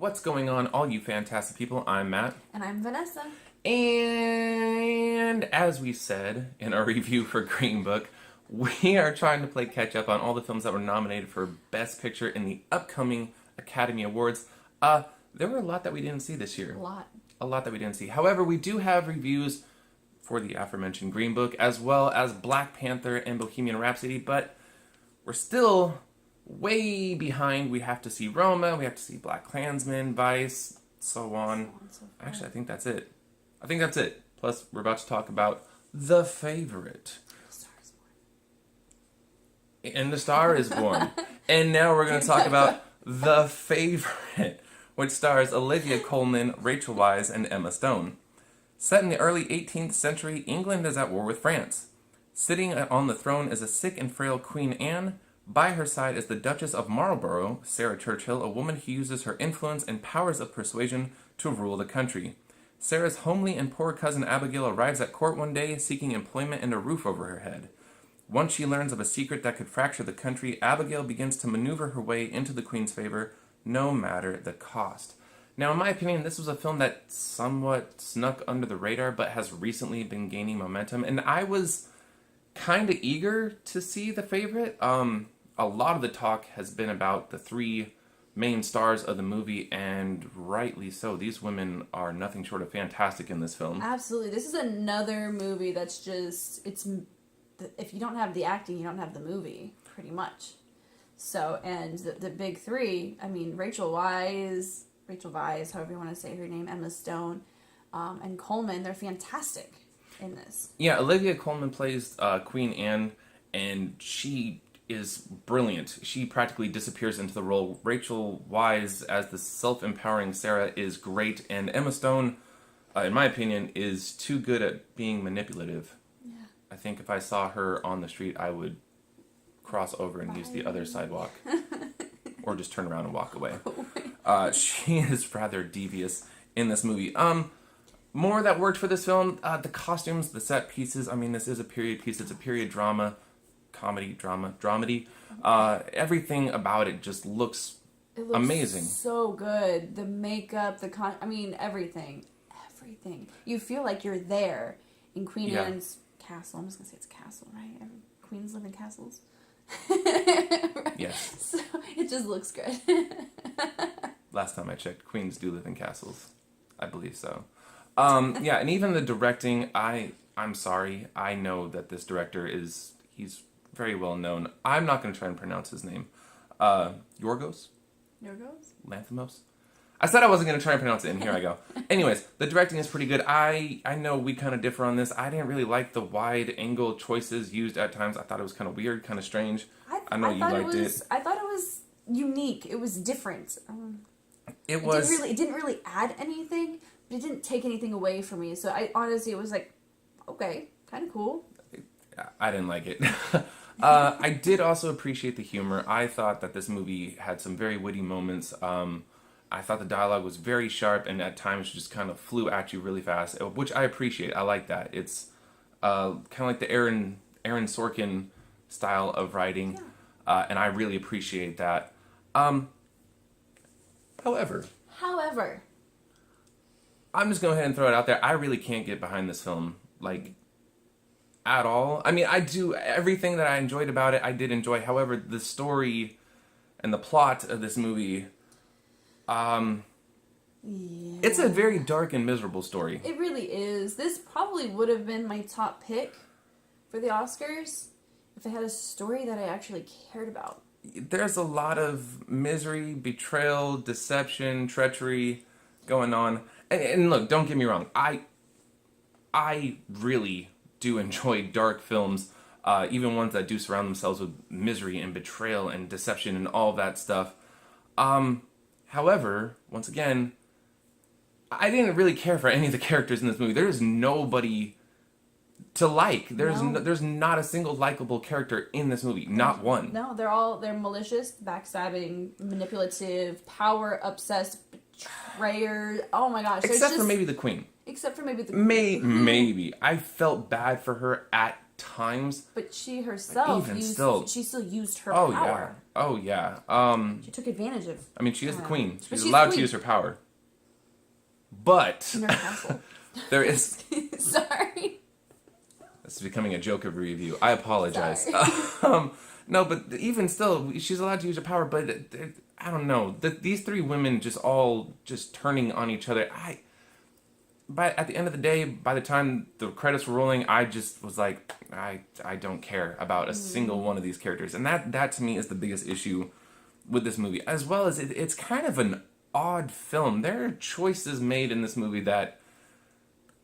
What's going on, all you fantastic people? I'm Matt. And I'm Vanessa. And as we said in our review for Green Book, we are trying to play catch up on all the films that were nominated for Best Picture in the upcoming Academy Awards. There were a lot that we didn't see this year. A lot that we didn't see. However, we do have reviews for the aforementioned Green Book, as well as Black Panther and Bohemian Rhapsody, but we're still way behind. We have to see Roma, we have to see Black Klansman, Vice, so on. Actually, I think that's it. Plus, we're about to talk about The Favorite. And The Star is Born. And now we're going to talk about The Favorite, which stars Olivia Colman, Rachel Weisz, and Emma Stone. Set in the early 18th century, England is at war with France. Sitting on the throne is a sick and frail Queen Anne. By her side is the Duchess of Marlborough, Sarah Churchill, a woman who uses her influence and powers of persuasion to rule the country. Sarah's homely and poor cousin Abigail arrives at court one day, seeking employment and a roof over her head. Once she learns of a secret that could fracture the country, Abigail begins to maneuver her way into the Queen's favor, no matter the cost. Now, in my opinion, this was a film that somewhat snuck under the radar, but has recently been gaining momentum, and I was kind of eager to see The Favorite. A lot of the talk has been about the three main stars of the movie, and rightly so. These women are nothing short of fantastic in this film. Absolutely. This is another movie that's just, if you don't have the acting, you don't have the movie, pretty much. So, and the big three, I mean, Rachel Weisz, however you want to say her name, Emma Stone, and Coleman, they're fantastic in this. Yeah, Olivia Colman plays Queen Anne, and she is brilliant. She practically disappears into the role. Rachel Weisz as the self-empowering Sarah is great, and Emma Stone, in my opinion, is too good at being manipulative. Yeah. I think if I saw her on the street, I would cross over and use the other sidewalk. Or just turn around and walk away. She is rather devious in this movie. More that worked for this film, the costumes, the set pieces. I mean, this is a period piece. It's a period dramedy. Everything about it just looks amazing. So good. The makeup, everything. You feel like you're there in Queen Anne's castle. I'm just going to say it's a castle, right? Queens live in castles. Right? Yes. So it just looks good. Last time I checked, queens do live in castles. I believe so. Yeah, and even the directing, I'm sorry. I know that this director he's very well known. I'm not going to try and pronounce his name. Yorgos Lanthimos? I said I wasn't going to try and pronounce it, and here I go. Anyways, the directing is pretty good. I know we kind of differ on this. I didn't really like the wide-angle choices used at times. I thought it was kind of weird, kind of strange. I know you liked it. I thought it was unique. It was different. It didn't really add anything, but it didn't take anything away from me. So I honestly, it was like, okay, kind of cool. I didn't like it. I did also appreciate the humor. I thought that this movie had some very witty moments. I thought the dialogue was very sharp, and at times just kind of flew at you really fast, which I appreciate. I like that. It's kind of like the Aaron Sorkin style of writing, and I really appreciate that. However, I'm just going to go ahead and throw it out there. I really can't get behind this film, at all. I mean, I do everything that I enjoyed about it. I did enjoy. However, the story and the plot of this movie, it's a very dark and miserable story. It really is. This probably would have been my top pick for the Oscars if it had a story that I actually cared about. There's a lot of misery, betrayal, deception, treachery going on. And look, don't get me wrong. I really do enjoy dark films, even ones that do surround themselves with misery and betrayal and deception and all that stuff. However, once again, I didn't really care for any of the characters in this movie. There is nobody to like. There's not a single likable character in this movie. Not one. No, they're malicious, backstabbing, manipulative, power obsessed, betrayer. Oh my gosh. Except for maybe the Queen. Maybe. I felt bad for her at times. But she herself, she still used her power. Oh, yeah. She took advantage of... I mean, she is the queen. But She's allowed to use her power. But... in her castle. There is... Sorry. This is becoming a joke of a review. I apologize. Sorry. No, but even still, she's allowed to use her power, but I don't know. These three women just all just turning on each other. But at the end of the day, by the time the credits were rolling, I just was like, I don't care about a single one of these characters. And that to me is the biggest issue with this movie. As well as it's kind of an odd film. There are choices made in this movie that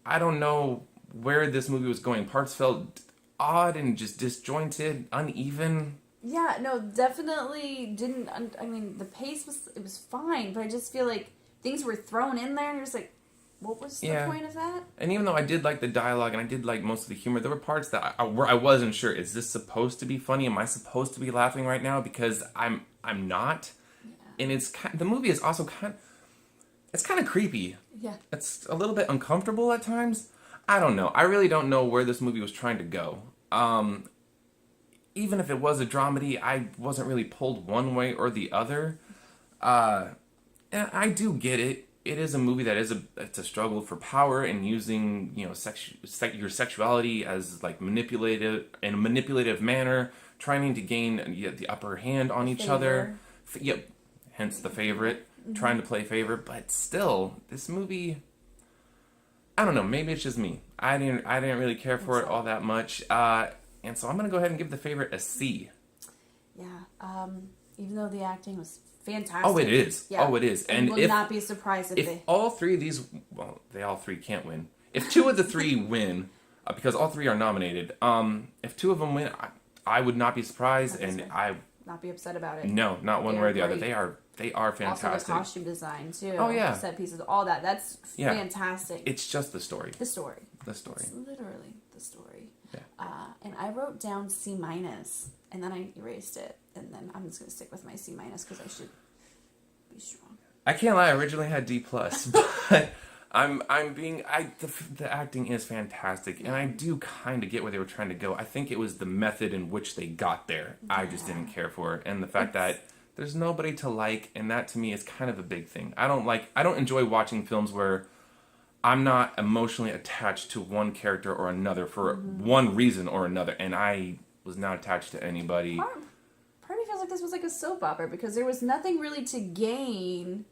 I don't know where this movie was going. Parts felt odd and just disjointed, uneven. Yeah, no, definitely didn't... I mean, the pace was fine, but I just feel like things were thrown in there and you're just like, what was the point of that? And even though I did like the dialogue and I did like most of the humor, there were parts that where I wasn't sure, is this supposed to be funny? Am I supposed to be laughing right now? Because I'm not. Yeah. And the movie is also it's kind of creepy. Yeah. It's a little bit uncomfortable at times. I don't know. I really don't know where this movie was trying to go. Even if it was a dramedy, I wasn't really pulled one way or the other. And I do get it. It is a movie that it's a struggle for power and using, you know, your sexuality as like manipulative in a manipulative manner, trying to gain the upper hand on each other. Yep, hence the favorite, trying to play favorite. But still, this movie, I don't know. Maybe it's just me. I didn't really care for it all that much. And so I'm gonna go ahead and give the favorite a C. Yeah. Even though the acting was fantastic. Oh, it is. Yeah. Oh, it is. And will not be surprised if they... all three of these... Well, they all three can't win. If two of the three win, because all three are nominated, if two of them win, I would not be surprised, and I... not be upset about it. No, not one way or the other. They are fantastic. Also the costume design, too. Oh, yeah. Set pieces, all that. That's fantastic. It's just the story. The story. The story. It's literally the story. Yeah. And I wrote down C-, and then I erased it. And then I'm just going to stick with my C- because I should be strong. I can't lie, I originally had D+, but the acting is fantastic, and I do kind of get where they were trying to go. I think it was the method in which they got there. Yeah. I just didn't care for it, and the fact that there's nobody to like, and that to me is kind of a big thing. I don't enjoy watching films where I'm not emotionally attached to one character or another for one reason or another, and I was not attached to anybody. Part of me feels like this was like a soap opera because there was nothing really to gain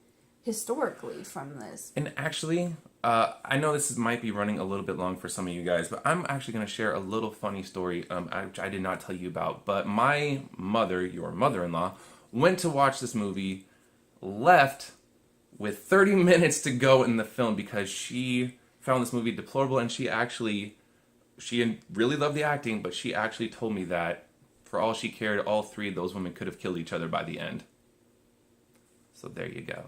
historically from this. And actually, I know this might be running a little bit long for some of you guys, but I'm actually going to share a little funny story which I did not tell you about. But my mother, your mother-in-law, went to watch this movie, left with 30 minutes to go in the film because she found this movie deplorable, and she really loved the acting, but she actually told me that for all she cared, all three of those women could have killed each other by the end. So there you go.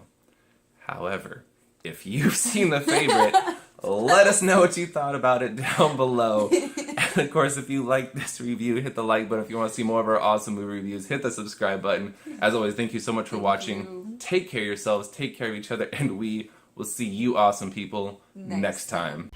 However, if you've seen The Favorite, let us know what you thought about it down below. And of course, if you like this review, hit the like button. If you want to see more of our awesome movie reviews, hit the subscribe button. As always, thank you so much for watching. Take care of yourselves, take care of each other, and we will see you awesome people next time.